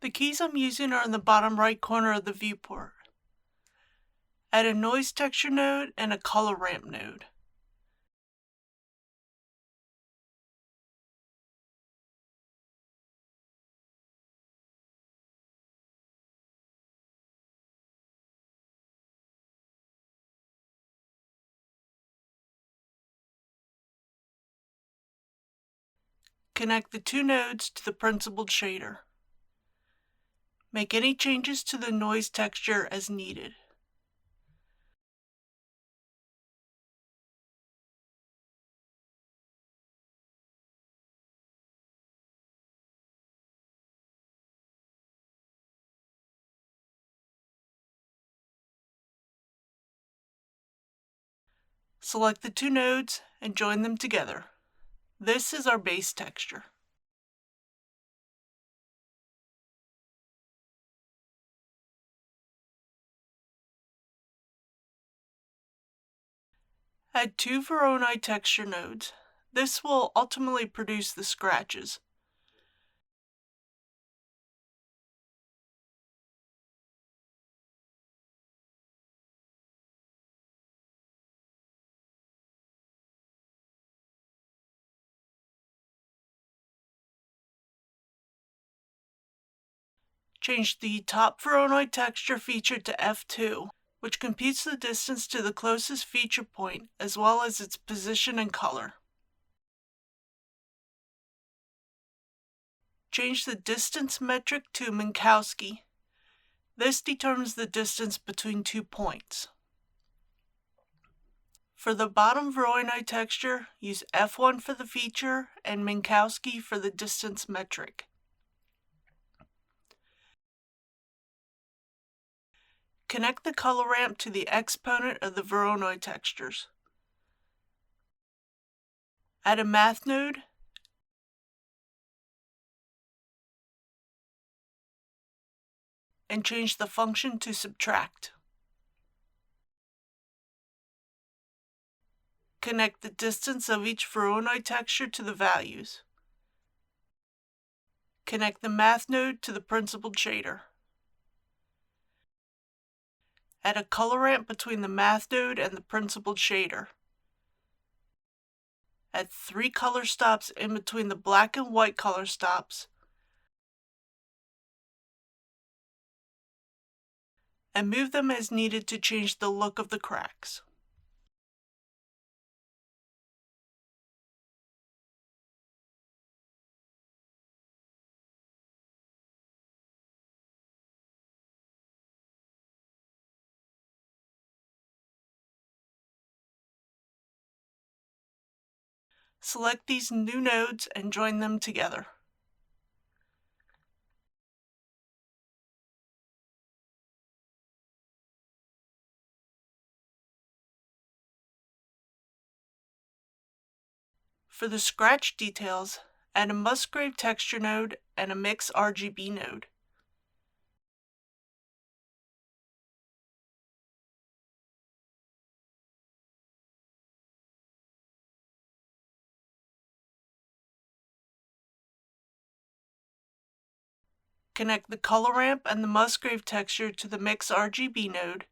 The keys I'm using are in the bottom right corner of the viewport. Add a noise texture node and a color ramp node. Connect the two nodes to the principled shader. Make any changes to the noise texture as needed. Select the two nodes and join them together. This is our base texture. Add two Voronoi texture nodes. This will ultimately produce the scratches. Change the top Voronoi texture feature to F2, which computes the distance to the closest feature point as well as its position and color. Change the distance metric to Minkowski. This determines the distance between 2 points. For the bottom Voronoi texture, use F1 for the feature and Minkowski for the distance metric. Connect the color ramp to the exponent of the Voronoi textures. Add a math node and change the function to subtract. Connect the distance of each Voronoi texture to the values. Connect the math node to the principled shader. Add a color ramp between the math node and the principled shader. Add 3 color stops in between the black and white color stops, and move them as needed to change the look of the cracks. Select these new nodes and join them together. For the scratch details, add a Musgrave texture node and a Mix RGB node. Connect the color ramp and the Musgrave texture to the Mix RGB node,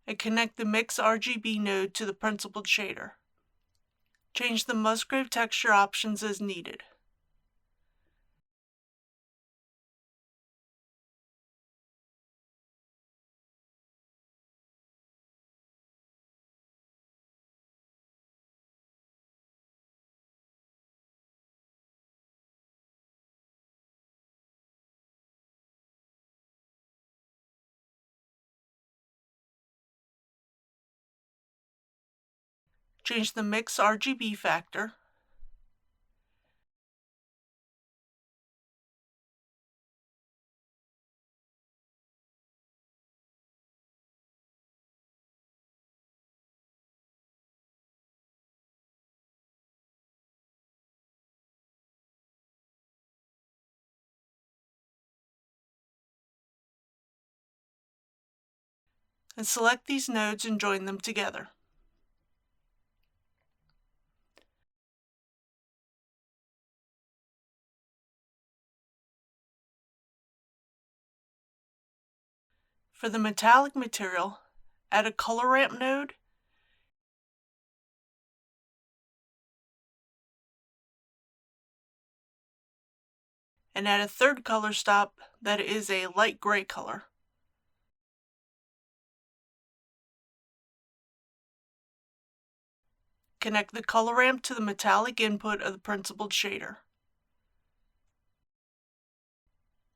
and connect the Mix RGB node to the principled shader. Change the Musgrave texture options as needed. Change the Mix RGB factor. And select these nodes and join them together. For the metallic material, add a color ramp node and add a third color stop that is a light gray color. Connect the color ramp to the metallic input of the principled shader.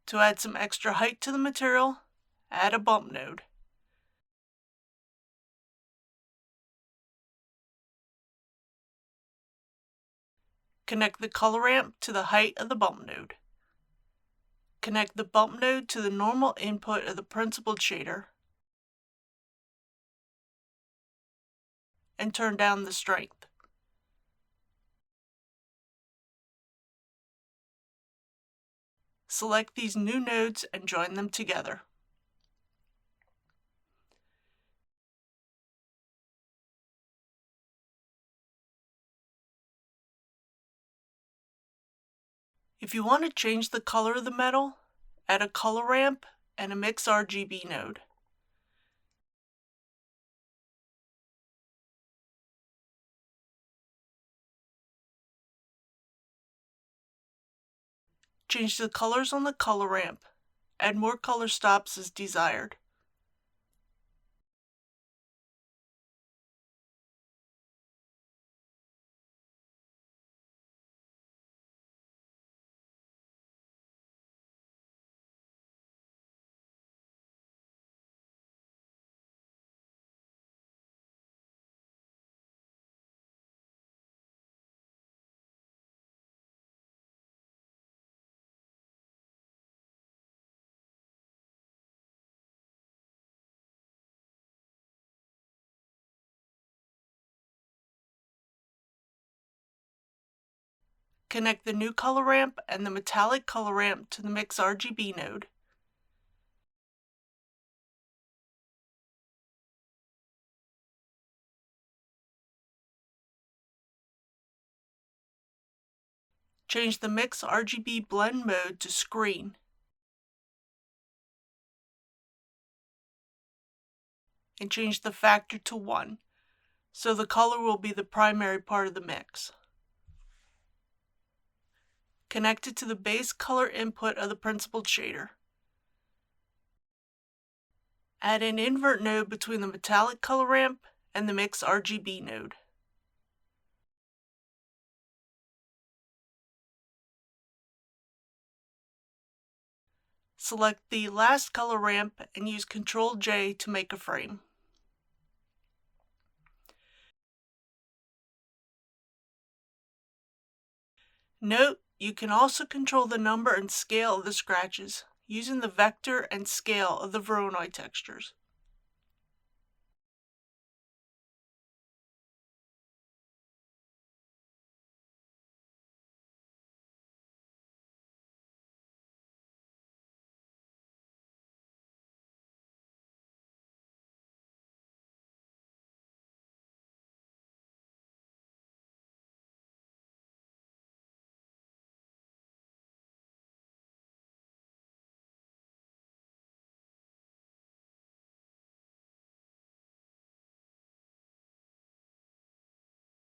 To add some extra height to the material, add a bump node. Connect the color ramp to the height of the bump node. Connect the bump node to the normal input of the principled shader and turn down the strength. Select these new nodes and join them together. If you want to change the color of the metal, add a color ramp and a mix RGB node. Change the colors on the color ramp. Add more color stops as desired. Connect the new color ramp and the metallic color ramp to the mix RGB node. Change the mix RGB blend mode to screen and change the factor to 1, so the color will be the primary part of the mix. Connect it to the base color input of the principled shader. Add an invert node between the metallic color ramp and the mix RGB node. Select the last color ramp and use Ctrl J to make a frame. Note, you can also control the number and scale of the scratches using the vector and scale of the Voronoi textures.